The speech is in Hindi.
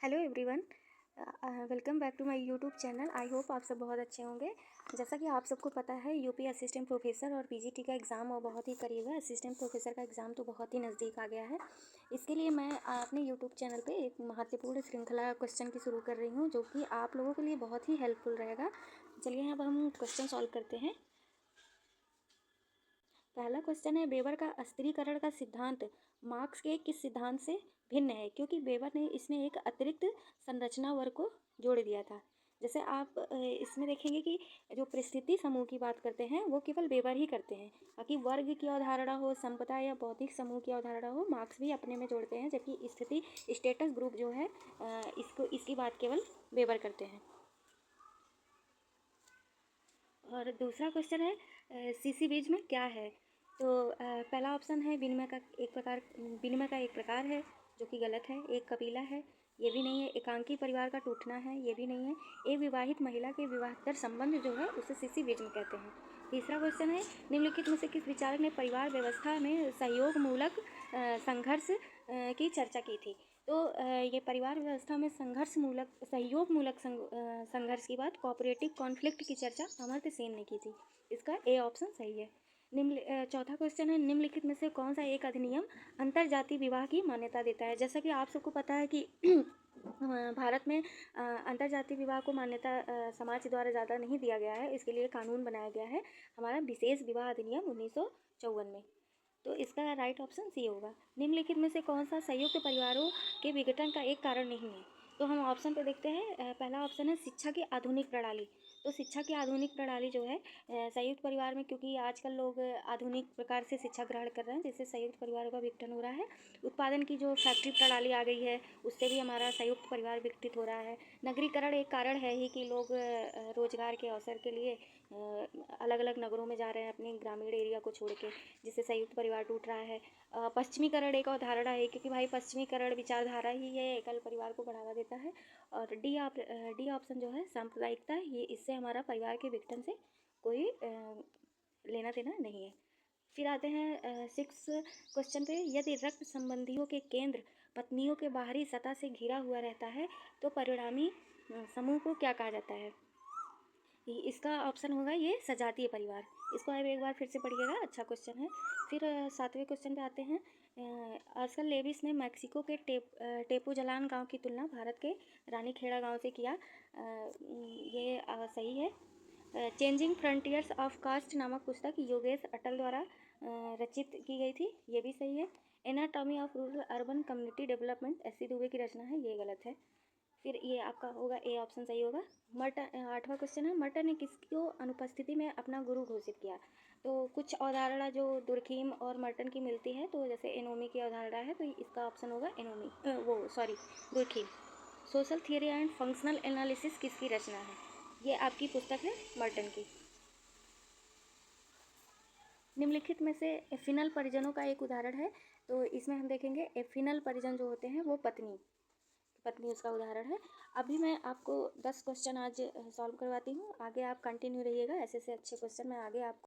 Hello everyone, welcome back to my YouTube channel. I hope आप सब बहुत अच्छे होंगे। जैसा कि आप सबको पता है, यूपी असिस्टेंट प्रोफेसर और पीजीटी का एग्ज़ाम और बहुत ही करीब है। असिस्टेंट प्रोफेसर का एग्ज़ाम तो बहुत ही नज़दीक आ गया है। इसके लिए मैं अपने यूट्यूब चैनल पे एक महत्वपूर्ण श्रृंखला क्वेश्चन की शुरू कर रही हूँ, जो कि आप लोगों के लिए बहुत ही हेल्पफुल रहेगा। चलिए अब हम क्वेश्चन सॉल्व करते हैं। पहला क्वेश्चन है, वेबर का अस्थिरीकरण का सिद्धांत मार्क्स के किस सिद्धांत से भिन्न है? क्योंकि वेबर ने इसमें एक अतिरिक्त संरचना वर्ग को जोड़ दिया था। जैसे आप इसमें देखेंगे कि जो परिस्थिति समूह की बात करते हैं वो केवल वेबर ही करते हैं, बाकी वर्ग की अवधारणा हो, संपदा या बौद्धिक समूह की अवधारणा हो, मार्क्स भी अपने में जोड़ते हैं। जबकि स्थिति स्टेटस ग्रुप जो है इसकी बात केवल वेबर करते हैं। और दूसरा क्वेश्चन है, सीसीबीज में क्या है? तो पहला ऑप्शन है, विनिमय का एक प्रकार है, जो कि गलत है। एक कबीला है, ये भी नहीं है। एकांकी परिवार का टूटना है, ये भी नहीं है। एक विवाहित महिला के विवाहेतर संबंध जो है उसे सीसीबीज में कहते हैं। तीसरा क्वेश्चन है, निम्नलिखित में से किस विचारक ने परिवार व्यवस्था में सहयोग मूलक संघर्ष की चर्चा की थी? तो ये परिवार व्यवस्था में सहयोग मूलक संघर्ष की बात कोऑपरेटिव कॉन्फ्लिक्ट की चर्चा अमर्त्य सेन ने की थी। इसका ए ऑप्शन सही है। चौथा क्वेश्चन है, निम्नलिखित में से कौन सा एक अधिनियम अंतरजातीय विवाह की मान्यता देता है? जैसा कि आप सबको पता है कि भारत में अंतरजातीय विवाह को मान्यता समाज द्वारा ज़्यादा नहीं दिया गया है। इसके लिए कानून बनाया गया है, हमारा विशेष विवाह अधिनियम 1954 में। तो इसका राइट ऑप्शन सी होगा। निम्नलिखित में से कौन सा संयुक्त परिवारों के विघटन का एक कारण नहीं है? तो हम ऑप्शन पे देखते हैं। पहला ऑप्शन है शिक्षा की आधुनिक प्रणाली। तो शिक्षा की आधुनिक प्रणाली जो है संयुक्त परिवार में, क्योंकि आजकल लोग आधुनिक प्रकार से शिक्षा ग्रहण कर रहे हैं, जिससे संयुक्त परिवारों का विघटन हो रहा है। उत्पादन की जो फैक्ट्री प्रणाली आ गई है, उससे भी हमारा संयुक्त परिवार विकसित हो रहा है। नगरीकरण एक कारण है ही कि लोग रोजगार के अवसर के लिए अलग अलग नगरों में जा रहे हैं अपने ग्रामीण एरिया को छोड़ के, जिससे संयुक्त परिवार टूट रहा है। पश्चिमीकरण एक अवधारणा है, क्योंकि भाई पश्चिमीकरण विचारधारा ही है एकल परिवार को बढ़ावा देता है। और डी ऑप्शन जो है सांप्रदायिकता, ये इससे हमारा परिवार के विघटन से कोई लेना देना नहीं है। फिर आते हैं 6 क्वेश्चन पे, यदि रक्त संबंधियों के केंद्र पत्नियों के बाहरी सतह से घिरा हुआ रहता है तो परिणामी समूह को क्या कहा जाता है? इसका ऑप्शन होगा ये सजातीय परिवार। इसको आप एक बार फिर से पढ़िएगा, अच्छा क्वेश्चन है। फिर 7वें क्वेश्चन पे आते हैं। अर्सल लेविस ने मैक्सिको के टेपोजलान गांव की तुलना भारत के रानीखेड़ा गांव से किया। ये सही है। चेंजिंग फ्रंटियर्स ऑफ कास्ट नामक पुस्तक योगेश अटल द्वारा रचित की गई थी, ये भी सही है। Anatomy of rural urban community development S C Dubey की रचना है, ये गलत है। फिर ये आपका होगा ए ऑप्शन सही होगा। 8वां क्वेश्चन है, मर्टन ने किसको अनुपस्थिति में अपना गुरु घोषित किया? तो कुछ अवधारणा जो दुर्खीम और मर्टन की मिलती है, तो जैसे एनोमी की अवधारणा है, तो इसका ऑप्शन होगा Durkheim. Social theory and functional analysis किसकी रचना है? ये आपकी पुस्तक है मर्टन की। निम्नलिखित में से एफिनल परिजनों का एक उदाहरण है। तो इसमें हम देखेंगे एफिनल परिजन जो होते हैं वो पत्नी उसका उदाहरण है। अभी मैं आपको 10 क्वेश्चन आज सॉल्व करवाती हूँ, आगे आप कंटिन्यू रहिएगा। ऐसे अच्छे क्वेश्चन मैं आगे आपको